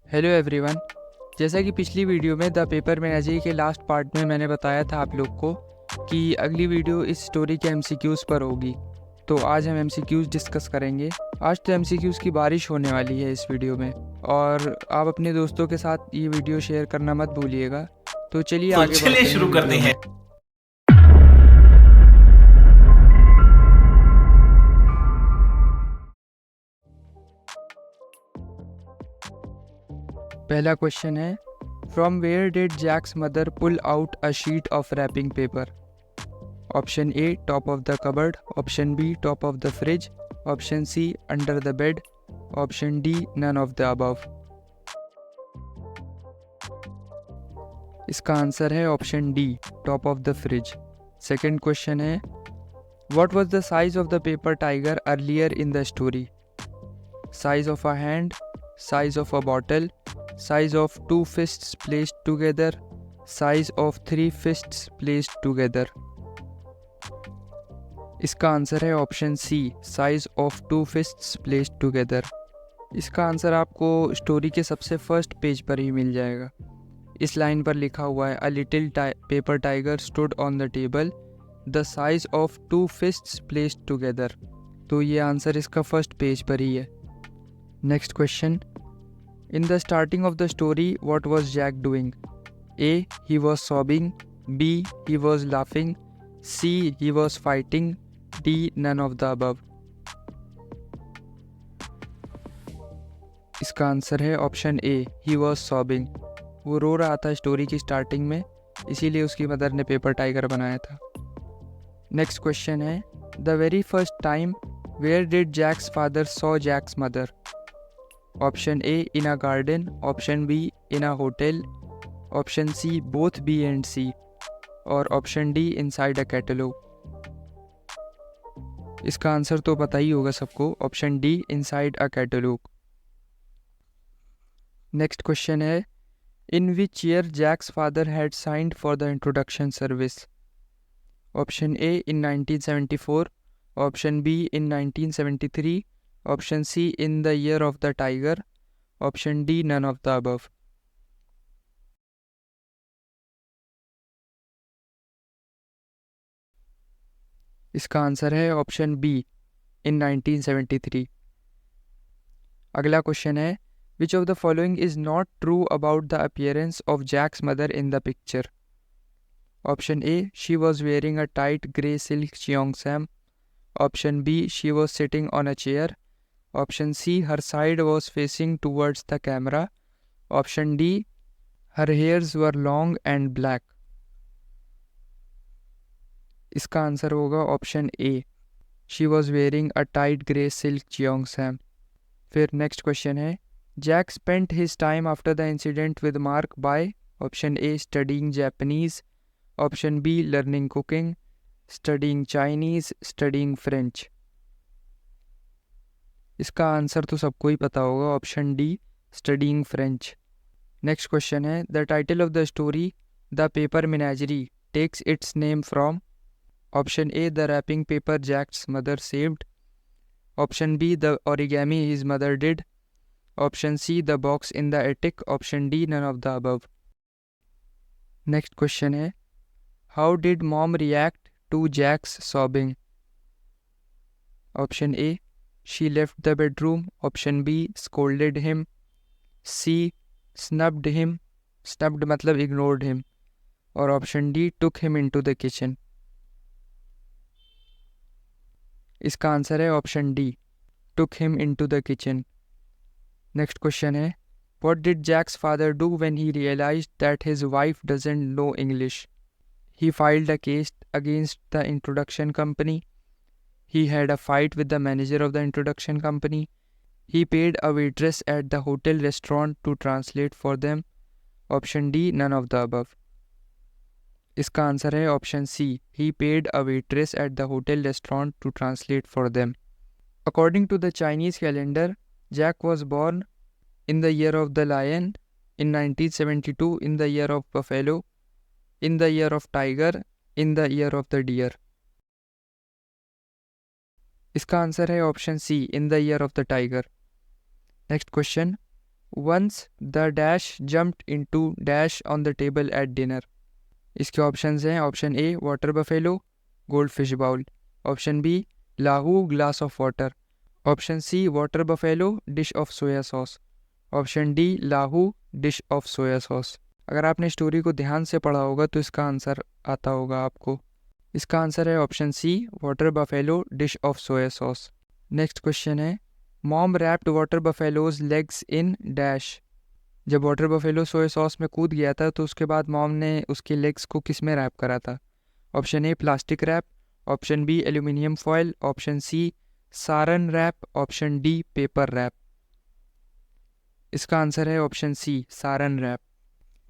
Hello everyone. जैसा कि पिछली वीडियो में द पेपर मेनाजरी के लास्ट पार्ट में मैंने बताया था आप लोग को कि अगली वीडियो इस स्टोरी के एमसीक्यूज़ पर होगी, तो आज हम एमसीक्यूज़ डिस्कस करेंगे। आज तो एमसीक्यूज़ की बारिश होने वाली है इस वीडियो में, और आप अपने दोस्तों के साथ ये वीडियो शेयर करना मत भूलिएगा। तो चलिए तो आगे चलिए बढ़ते हैं शुरू करते वीडियो में। हैं। पहला क्वेश्चन है, from where did Jack's mother pull out a sheet of wrapping paper? Option A top of the cupboard, option B top of the fridge, option C under the bed, option D none of the above. इसका answer है option D top of the fridge. Second question है, what was the size of the paper tiger earlier in the story? Size of a hand, size of a bottle, size of 2 fists placed together, size of 3 fists placed together। इसका answer है option C size of 2 fists placed together। इसका answer आपको story के सबसे first page पर ही मिल जाएगा। इस line पर लिखा हुआ है, a little paper tiger stood on the table, the size of 2 fists placed together। तो ये आंसर इसका फर्स्ट पेज पर ही है। Next question, in the starting of the story what was Jack doing? A he was sobbing, B he was laughing, C he was fighting, D none of the above. इसका answer है option A he was sobbing. वो रो रहा था story की starting में, इसीलिए उसकी मदर ने पेपर टाइगर बनाया था। नेक्स्ट क्वेश्चन है, the very first time where did Jack's father saw Jack's mother? Option A in a garden, option B in a hotel, option C both B and C, और option D inside a catalogue. इसका answer तो पता ही होगा सबको, option D inside a catalogue. Next question है, in which year Jack's father had signed for the introduction service? Option A in 1974, option B in 1973, option C in the year of the tiger, option D none of the above. इसका answer है option B in 1973। अगला question है, which of the following is not true about the appearance of Jack's mother in the picture? Option A she was wearing a tight grey silk cheongsam, option B she was sitting on a chair, option C her side was facing towards the camera, option D her hairs were long and black. इसका answer होगा option A she was wearing a tight grey silk cheongsam. फिर next question है, Jack spent his time after the incident with Mark by? Option A studying Japanese, option B learning cooking, studying Chinese, studying French. इसका answer तो सबको ही पता होगा, option D studying French. Next question है, the title of the story the paper मेनाजरी takes its name from? Option A the wrapping paper Jack's mother saved, option B the origami his mother did, option C the box in the attic, option D none of the above. Next question है, how did mom react to Jack's sobbing? Option A she left the bedroom, option B scolded him, C snubbed him, snubbed मतलब ignored him, और option D took him into the kitchen. इसका answer है option D took him into the kitchen. Next question है, what did Jack's father do when he realized that his wife doesn't know English? He filed a case against the introduction company. He had a fight with the manager of the introduction company. He paid a waitress at the hotel restaurant to translate for them. Option D, none of the above. इसका answer है option C, he paid a waitress at the hotel restaurant to translate for them. According to the Chinese calendar, Jack was born in the year of the lion, in 1972 in the year of buffalo, in the year of tiger, in the year of the deer। इसका answer है option C in the year of the tiger. Next question, once the dash jumped into dash on the table at dinner. इसके options हैं option A water buffalo gold fish bowl, option B Laohu glass of water, option C water buffalo dish of soya sauce, option D Laohu dish of soya sauce. अगर आपने story को ध्यान से पढ़ा होगा तो इसका आंसर आता होगा आपको। इसका आंसर है option C water buffalo dish of soya sauce. Next question है mom wrapped water buffalo's legs in dash. जब वाटर बफेलो सोया सॉस में कूद गया था तो उसके बाद मॉम ने उसके लेग्स को किस में रैप करा था? Option A plastic wrap, option B aluminium foil, option C Saran wrap, option D paper wrap. इसका आंसर है option C Saran wrap.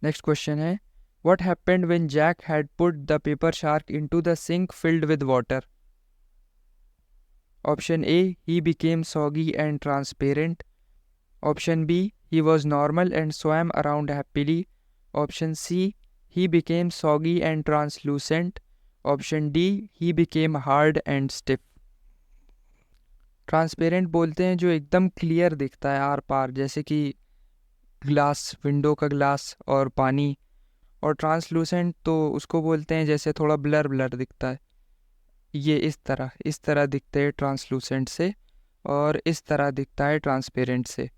Next question है what happened when Jack had put the paper shark into the sink filled with water? Option A he became soggy and transparent, option B he was normal and swam around happily, option C he became soggy and translucent, option D he became hard and stiff। Transparent बोलते हैं जो एकदम clear दिखता है are पार, जैसे कि glass, window का glass और पानी, और ट्रांसलूसेंट तो उसको बोलते हैं जैसे थोड़ा ब्लर ब्लर दिखता है। ये इस तरह दिखते हैं ट्रांसलूसेंट से, और इस तरह दिखता है ट्रांसपेरेंट से।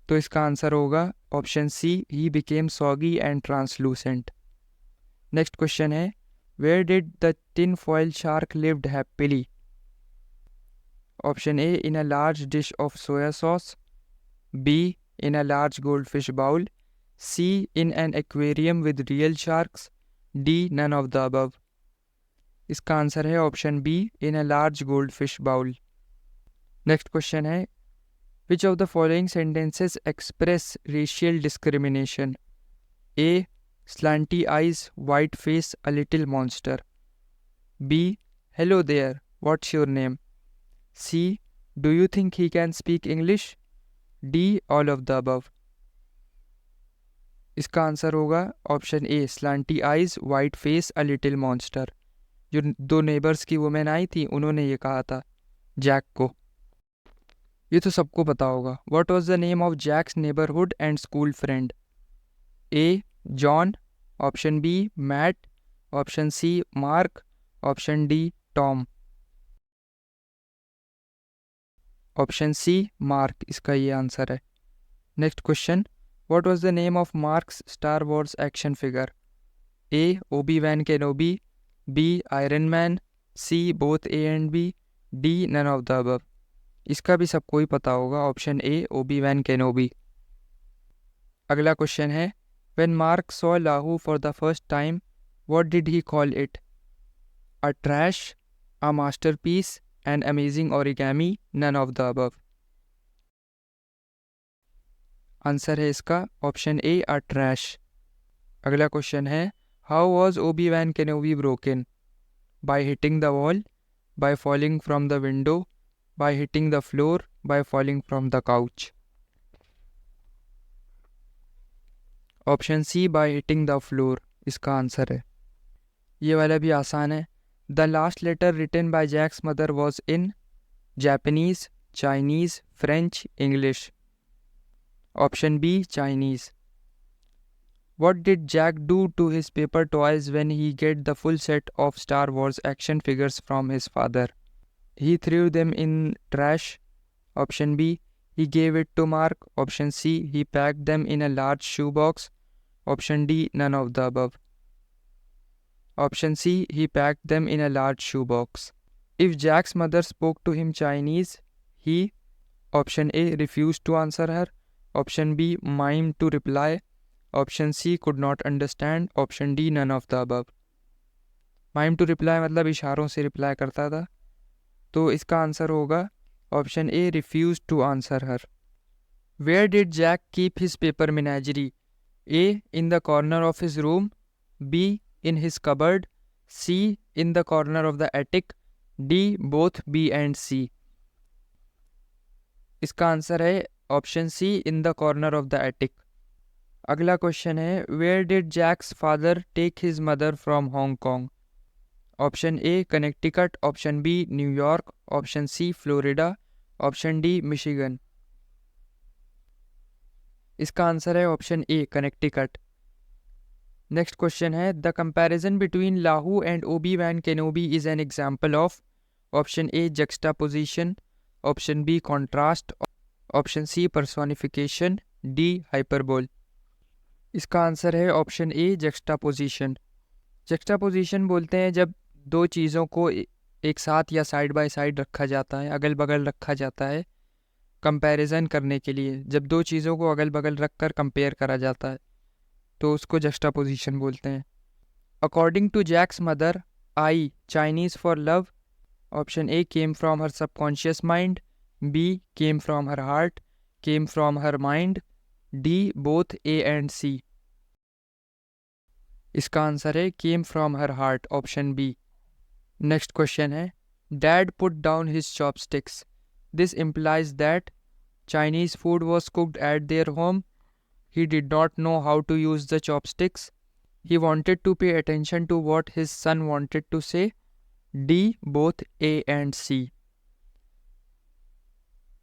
तो इसका आंसर होगा option C he became soggy and translucent. Next question है where did the tin foil shark lived happily? Option A in a large dish of soya sauce, B in a large gold fish bowl, C in an aquarium with real sharks, D none of the above. इसका answer है option B in a large gold fish bowl. Next question है Which of the following sentences express racial discrimination? A. Slanty eyes, white face, a little monster. B. Hello there, what's your name? C. Do you think he can speak English? D. All of the above। इसका answer होगा option A slanty eyes white face a little monster. जो दो neighbours की women I थी उन्होंने ये कहा था जैक को। ये तो सबको पता होगा। What was the name of Jack's neighbourhood and school friend? A John, option B Matt, option C Mark, option D Tom. Option C Mark इसका ये आंसर है। Next question what was the name of Mark's Star Wars action figure? A Obi Wan Kenobi, B Iron Man, C both A and B, D none of the above. इसका भी सबको ही पता होगा option ए Obi Wan केनोबी। अगला question है when Mark saw Laohu for the first time what did he call it? A trash, a masterpiece, an amazing origami, none of the above. Answer है इसका ऑप्शन ए अ ट्रैश। अगला question है how was Obi Wan Kenobi broken? By hitting the wall, by falling from the window, by hitting the floor, by falling from the couch। Option C by hitting the floor इसका answer है। ये वाला भी आसान है। The last letter written by Jack's mother was in Japanese, Chinese, French, English. Option B Chinese. What did Jack do to his paper toys when he get the full set of Star Wars action figures from his father? He threw them in trash. Option B, he gave it to Mark. Option C, he packed them in a large shoebox. Option D, none of the above। Option C, he packed them in a large shoebox। If Jack's mother spoke to him Chinese, he Option A, refused to answer her. Option B, mimed to reply. Option C, could not understand. Option D, none of the above। Mime to reply मतलब इशारों से reply करता था, तो इसका answer होगा option A refuse to answer her. Where did Jack keep his paper menagerie? A in the corner of his room, B in his cupboard, C in the corner of the attic, D both B and C. इसका answer है option C in the corner of the attic. अगला question है where did Jack's father take his mother from Hong Kong? Option A Connecticut, option B New York, option C Florida, option D Michigan. इसका answer है option A Connecticut. Next question है the comparison between Laohu and Obi Wan Kenobi is an example of. Option A juxtaposition, option B contrast, option C personification, D hyperbole. इसका answer है option A juxtaposition. Juxtaposition बोलते हैं जब दो चीज़ों को एक साथ या साइड बाय साइड रखा जाता है, अगल बगल रखा जाता है कंपैरिजन करने के लिए। जब दो चीज़ों को अगल बगल रख कर कंपेयर करा जाता है तो उसको जक्सटापोजिशन बोलते हैं। According to Jack's mother, I Chinese for love. Option A came from her subconscious mind, B came from her heart, came from her mind, D both A and C. इसका answer है came from her heart, option B. Next question है dad put down his chopsticks. This implies that Chinese food was cooked at their home, he did not know how to use the chopsticks, he wanted to pay attention to what his son wanted to say, D both A and C।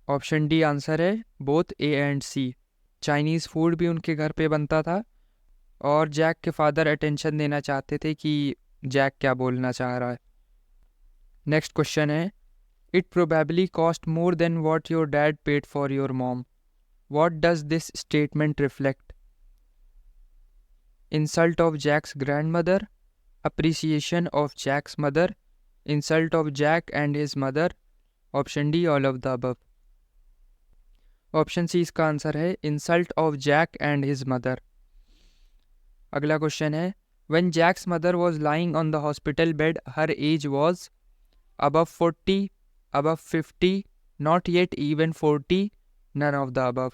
Option D answer है both A and C. Chinese food भी उनके घर पे बनता था और Jack के father attention देना चाहते थे कि जैक क्या बोलना चाह रहा है। नेक्स्ट क्वेश्चन है it probably cost more than what your dad paid for your mom. What does this statement reflect? Insult of Jack's grandmother, appreciation of Jack's mother, insult of Jack and his mother, option D all of the above। Option C इसका answer है insult of Jack and his mother। अगला question है when Jack's mother was lying on the hospital bed her age was above 40, above 50, not yet even 40, none of the above।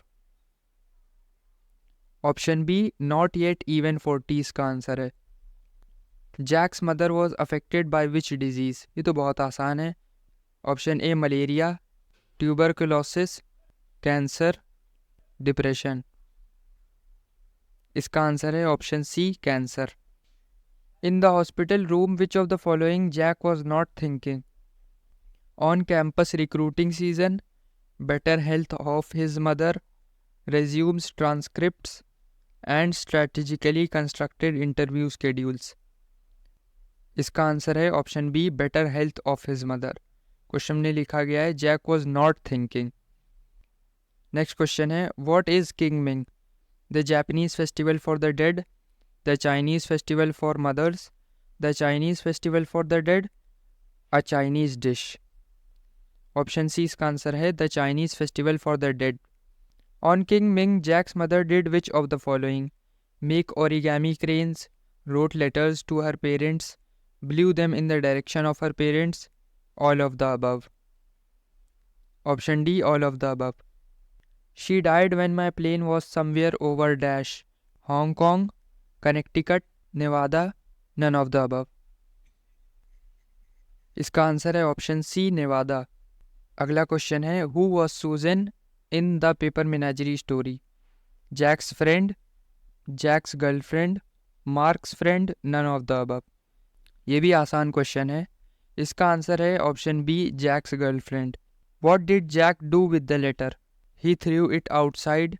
Option B not yet even 40 इसका answer है। Jack's mother was affected by which disease. ये तो बहुत आसान है। Option A malaria, tuberculosis, cancer, depression. इसका answer है option C cancer. In the hospital room which of the following Jack was not thinking. On campus recruiting season, better health of his mother, resumes transcripts and strategically constructed interview schedules। इसका answer है option be better health of his mother. Question में लिखा गया है Jack was not thinking. Next question है what is King Ming. The Japanese festival for the dead, the Chinese festival for mothers, the Chinese festival for the dead, a Chinese dish. Option C इसका answer है the Chinese festival for the dead. On King Ming, Jack's mother did which of the following? Make origami cranes, wrote letters to her parents, blew them in the direction of her parents, all of the above। Option D all of the above। She died when my plane was somewhere over dash, Hong Kong, Connecticut, Nevada, none of the above। इसका answer है option सी नेवादा। अगला question है who was सूजन in the paper menagerie story? Jack's friend, Jack's girlfriend, Mark's friend, none of the above। ये भी आसान question है। इसका आंसर है option B Jack's girlfriend। What did Jack do with the letter? He threw it outside,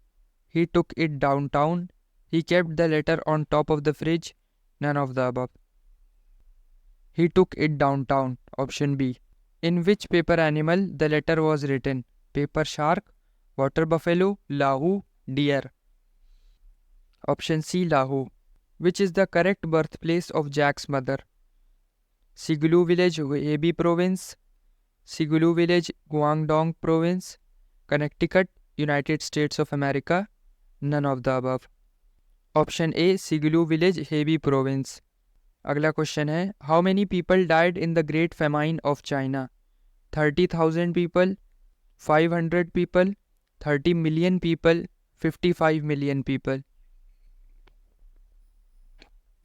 he took it downtown, he kept the letter on top of the fridge, none of the above। He took it downtown, option B। In which paper animal the letter was written? Paper shark, water buffalo, lahu, deer। Option C Lahu. Which is the correct birth place of Jack's mother? Sigulu village Hebei province, Sigulu village Guangdong province, Connecticut United States of America, none of the above. Option A Sigulu village Hebei province. अगला question है how many people died in the great famine of China? 30,000 people, 500 people, 30 million people, 55 million people.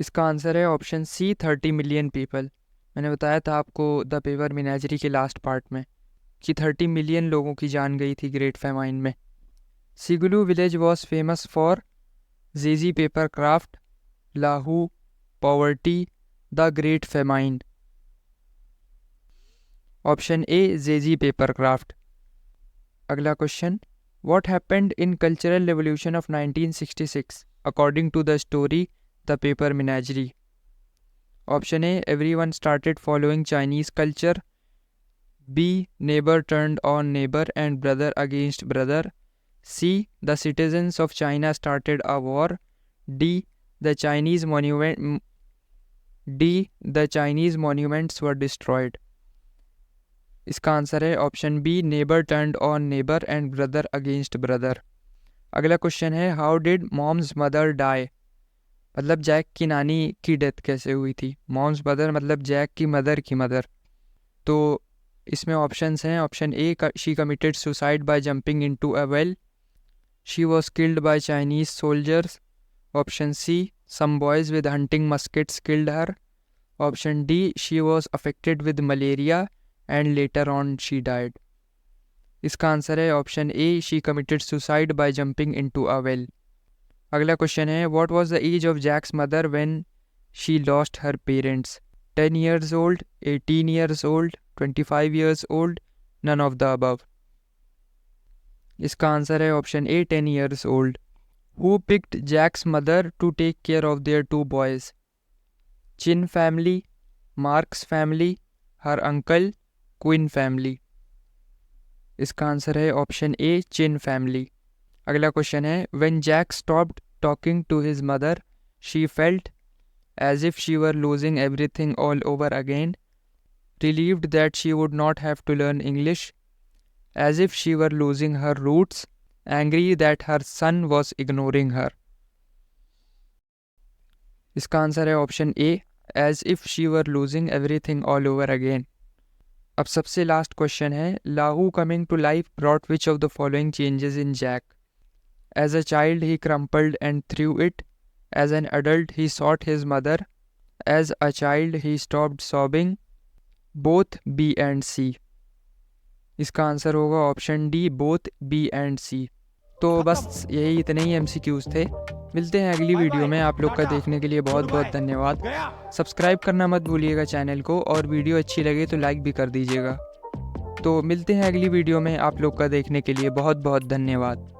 इसका answer है option C 30 million people. मैंने बताया था आपको the paper मिनाजरी के last part में कि 30 मिलियन लोगों की जान गई थी ग्रेट फेमाइन में। Sigulu village was famous for zhezhi paper craft, Lahu, poverty, the great famine. Option A zhezhi paper craft. अगला question What happened in Cultural Revolution of 1966 according to the story The Paper Menagerie? Option A, everyone started following Chinese culture. B, neighbor turned on neighbor and brother against brother. C, the citizens of China started a war. D, the Chinese monuments were destroyed. इसका answer है option B, neighbour turned on neighbour and brother against brother. अगला question है, how did Mom's mother die? मतलब Jack की नानी की death कैसे हुई थी? मॉम्स मदर मतलब जैक की मदर की मदर। तो इसमें ऑप्शंस हैं। Option A, she committed suicide by jumping into a well. She was killed by Chinese soldiers. Option C, some boys with hunting muskets killed her. Option D, she was affected with malaria and later on she died. इसका answer है option A, she committed suicide by jumping into a well. अगला question है, what was the age of Jack's mother when she lost her parents? 10 years old, 18 years old, 25 years old, none of the above. इसका answer है option A, 10 years old. Who picked Jack's mother to take care of their two boys? Chin family, Mark's family, her uncle, queen family. इसका answer है option A, Chin family. अगला question है, when Jack stopped talking to his mother she felt as if she were losing everything all over again, relieved that she would not have to learn English, as if she were losing her roots, angry that her son was ignoring her. इसका answer है option A, as if she were losing everything all over again. अब सबसे last question है, Lahu coming to life brought which of the following changes in Jack? As a child he crumpled and threw it, as an adult he sought his mother, as a child he stopped sobbing, both B and C. इसका answer होगा option D, both B and C. तो बस यही इतने ही MCQs थे। मिलते हैं अगली वीडियो में। आप लोग का देखने के लिए बहुत बहुत धन्यवाद। सब्सक्राइब करना मत भूलिएगा चैनल को, और वीडियो अच्छी लगे तो लाइक भी कर दीजिएगा। तो मिलते हैं अगली वीडियो में। आप लोग का देखने के लिए बहुत बहुत धन्यवाद।